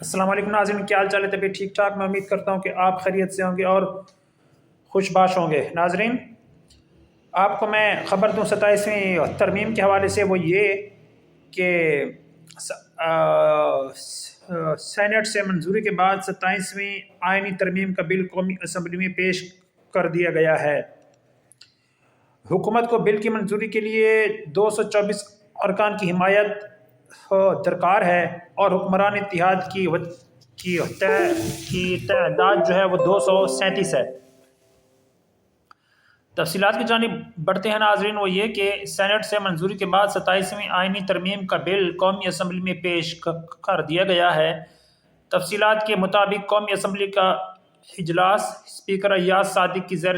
السلام علیکم ناظرین، کیا حال چال ہے؟ طبیعت ٹھیک ٹھاک؟ میں امید کرتا ہوں کہ آپ خیریت سے ہوں گے اور خوش باش ہوں گے۔ ناظرین، آپ کو میں خبر دوں 27ویں ترمیم کے حوالے سے، وہ یہ کہ سینٹ سے منظوری کے بعد 27ویں آئینی ترمیم کا بل قومی اسمبلی میں پیش کر دیا گیا ہے۔ حکومت کو بل کی منظوری کے لیے 224 ارکان کی حمایت درکار ہے اور حکمران اتحاد کی تعداد جو ہے وہ 237 ہے۔ تفصیلات کی جانب بڑھتے ہیں ناظرین، وہ یہ کہ سینٹ سے منظوری کے بعد 27ویں آئینی ترمیم کا بل قومی اسمبلی میں پیش کر دیا گیا ہے۔ تفصیلات کے مطابق قومی اسمبلی کا اجلاس اسپیکر ایاز صادق کی زیر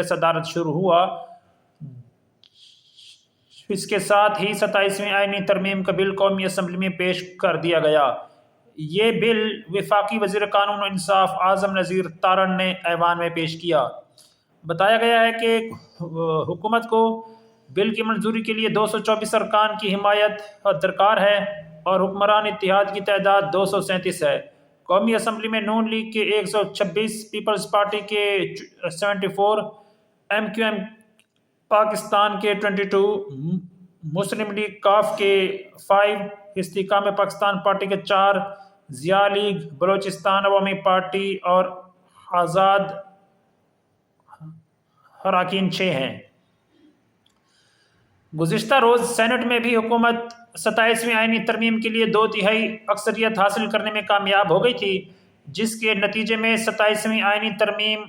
صدارت شروع ہوا۔ اس کے ساتھ ہی 27ویں آئینی ترمیم کا بل قومی اسمبلی میں پیش کر دیا گیا۔ یہ بل وفاقی وزیر قانون و انصاف اعظم نذیر تارڑ نے ایوان میں پیش کیا۔ بتایا گیا ہے کہ حکومت کو بل کی منظوری کے لیے 224 ارکان کی حمایت درکار ہے اور حکمران اتحاد کی تعداد 237 ہے۔ قومی اسمبلی میں نون لیگ کے 126، پیپلز پارٹی کے 74، ایم کیو ایم پاکستان کے 22، مسلم لیگ کاف کے 5، استحکام پاکستان پارٹی کے 4، ضیاء لیگ بلوچستان عوامی پارٹی اور آزاد اراکین 6 ہیں۔ گزشتہ روز سینٹ میں بھی حکومت 27ویں آئینی ترمیم کے لیے 2/3 اکثریت حاصل کرنے میں کامیاب ہو گئی تھی، جس کے نتیجے میں 27ویں آئینی ترمیم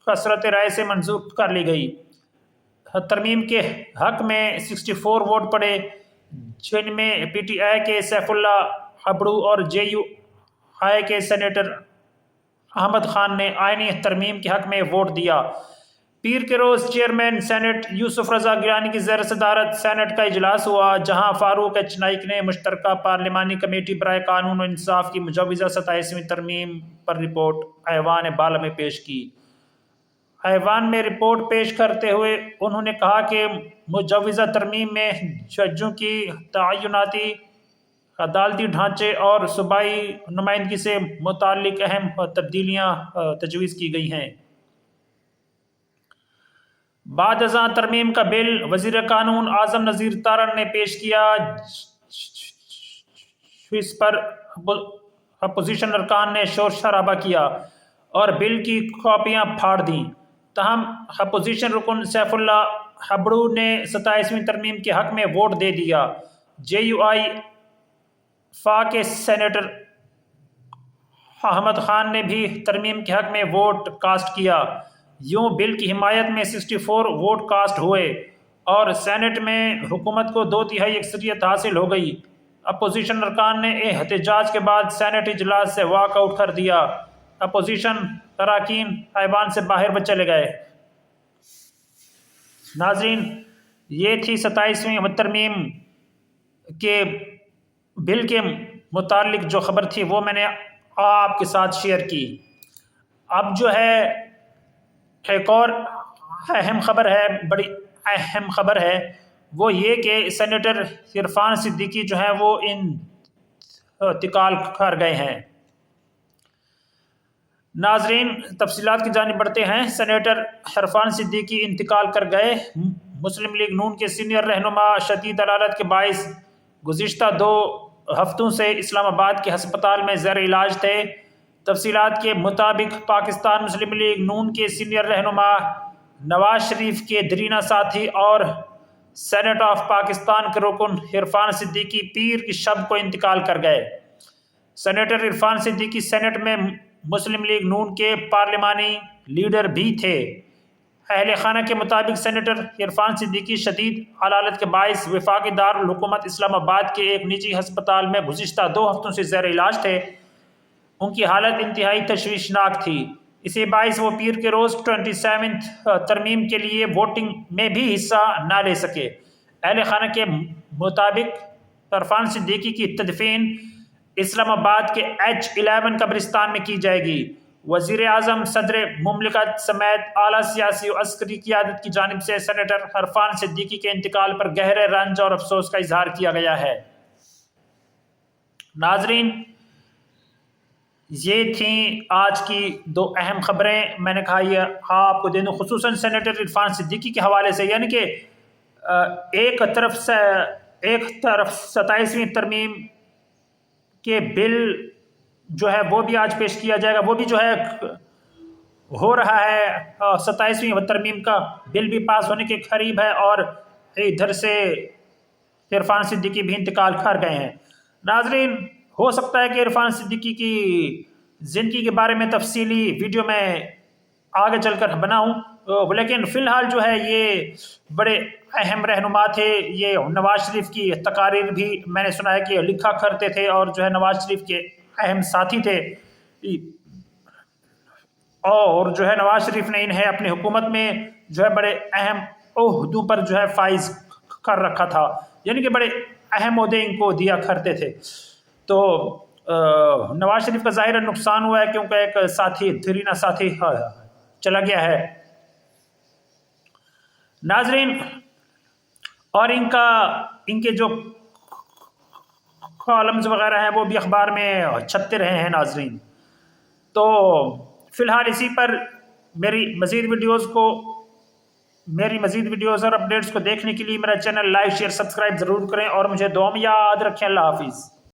کثرت رائے سے منظور کر لی گئی۔ ترمیم کے حق میں 64 ووٹ پڑے، جن میں پی ٹی آئی کے سیف اللہ ہبڑو اور جے یو آئی کے سینیٹر احمد خان نے آئینی ترمیم کے حق میں ووٹ دیا۔ پیر کے روز چیئرمین سینٹ یوسف رضا گیلانی کی زیر صدارت سینٹ کا اجلاس ہوا، جہاں فاروق ایچ نائک نے مشترکہ پارلیمانی کمیٹی برائے قانون و انصاف کی مجوزہ 27ویں ترمیم پر رپورٹ ایوان بالا میں پیش کی۔ ایوان میں رپورٹ پیش کرتے ہوئے انہوں نے کہا کہ مجوزہ ترمیم میں ججوں کی تعیناتی، عدالتی ڈھانچے اور صوبائی نمائندگی سے متعلق اہم تبدیلیاں تجویز کی گئی ہیں۔ بعد ازاں ترمیم کا بل وزیر قانون اعظم نذیر تارڑ نے پیش کیا۔ اس پر اپوزیشن ارکان نے شور شرابہ کیا اور بل کی کاپیاں پھاڑ دیں، تاہم اپوزیشن رکن سیف اللہ ہبڑو نے 27ویں ترمیم کے حق میں ووٹ دے دیا۔ جے یو آئی فا کے سینیٹر احمد خان نے بھی ترمیم کے حق میں ووٹ کاسٹ کیا۔ یوں بل کی حمایت میں 64 ووٹ کاسٹ ہوئے اور سینٹ میں حکومت کو 2/3 اکثریت حاصل ہو گئی۔ اپوزیشن ارکان نے احتجاج کے بعد سینٹ اجلاس سے واک آؤٹ کر دیا۔ اپوزیشن اراکین ایوان سے باہر چلے گئے۔ ناظرین، یہ تھی 27ویں ترمیم کے بل کے متعلق جو خبر تھی وہ میں نے آپ کے ساتھ شیئر کی۔ اب جو ہے ایک اور اہم خبر ہے، بڑی اہم خبر ہے، وہ یہ کہ سینیٹر عرفان صدیقی جو ہیں وہ انتقال کر گئے ہیں۔ ناظرین، تفصیلات کی جانب بڑھتے ہیں۔ سینیٹر عرفان صدیقی انتقال کر گئے۔ مسلم لیگ نون کے سینئر رہنما شدید علالت کے باعث گزشتہ 2 ہفتوں سے اسلام آباد کے ہسپتال میں زیر علاج تھے۔ تفصیلات کے مطابق پاکستان مسلم لیگ نون کے سینئر رہنما نواز شریف کے دیرینہ ساتھی اور سینٹ آف پاکستان کے رکن عرفان صدیقی پیر کی شب کو انتقال کر گئے۔ سینیٹر عرفان صدیقی سینٹ میں مسلم لیگ نون کے پارلیمانی لیڈر بھی تھے۔ اہل خانہ کے مطابق سینیٹر عرفان صدیقی شدید علالت کے باعث وفاقی دارالحکومت اسلام آباد کے ایک نجی ہسپتال میں گزشتہ 2 ہفتوں سے زیر علاج تھے۔ ان کی حالت انتہائی تشویشناک تھی۔ اسی باعث وہ پیر کے روز 27ویں ترمیم کے لیے ووٹنگ میں بھی حصہ نہ لے سکے۔ اہل خانہ کے مطابق عرفان صدیقی کی تدفین اسلام آباد کے H11 قبرستان میں کی جائے گی۔ وزیر اعظم، صدر مملکت سمیت اعلیٰ سیاسی و عسکری قیادت کی جانب سے سینیٹر عرفان صدیقی کے انتقال پر گہرے رنج اور افسوس کا اظہار کیا گیا ہے۔ ناظرین، یہ تھیں آج کی دو اہم خبریں. میں نے کہا یہ آپ کو دے دوں، خصوصاً سینیٹر عرفان صدیقی کے حوالے سے. یعنی کہ ایک طرف 27ویں ترمیم کے بل جو ہے وہ بھی آج پیش کیا جائے گا، وہ بھی جو ہے ہو رہا ہے. 27ویں ترمیم کا بل بھی پاس ہونے کے قریب ہے، اور ادھر سے عرفان صدیقی بھی انتقال کر گئے ہیں. ناظرین، ہو سکتا ہے کہ عرفان صدیقی کی زندگی کے بارے میں تفصیلی ویڈیو میں آگے چل کر بناؤں، لیکن فی الحال جو ہے یہ بڑے اہم رہنما تھے. یہ نواز شریف کی تقاریر بھی میں نے سنا ہے کہ لکھا کرتے تھے، اور جو ہے نواز شریف کے اہم ساتھی تھے، اور جو ہے نواز شریف نے انہیں اپنی حکومت میں جو ہے بڑے اہم عہدوں پر جو ہے فائز کر رکھا تھا. یعنی کہ بڑے اہم عہدے ان کو دیا کرتے تھے. تو نواز شریف کا ظاہر نقصان ہوا ہے، کیونکہ ایک ساتھی دھرینا ساتھی چلا گیا ہے. ناظرین، اور ان کے جو کالمز وغیرہ ہیں وہ بھی اخبار میں چھپتے رہے ہیں. ناظرین، تو فی الحال اسی پر میری مزید ویڈیوز اور اپڈیٹس کو دیکھنے کے لیے میرا چینل لائک، شیئر، سبسکرائب ضرور کریں، اور مجھے دعا میں یاد رکھیں. اللہ حافظ.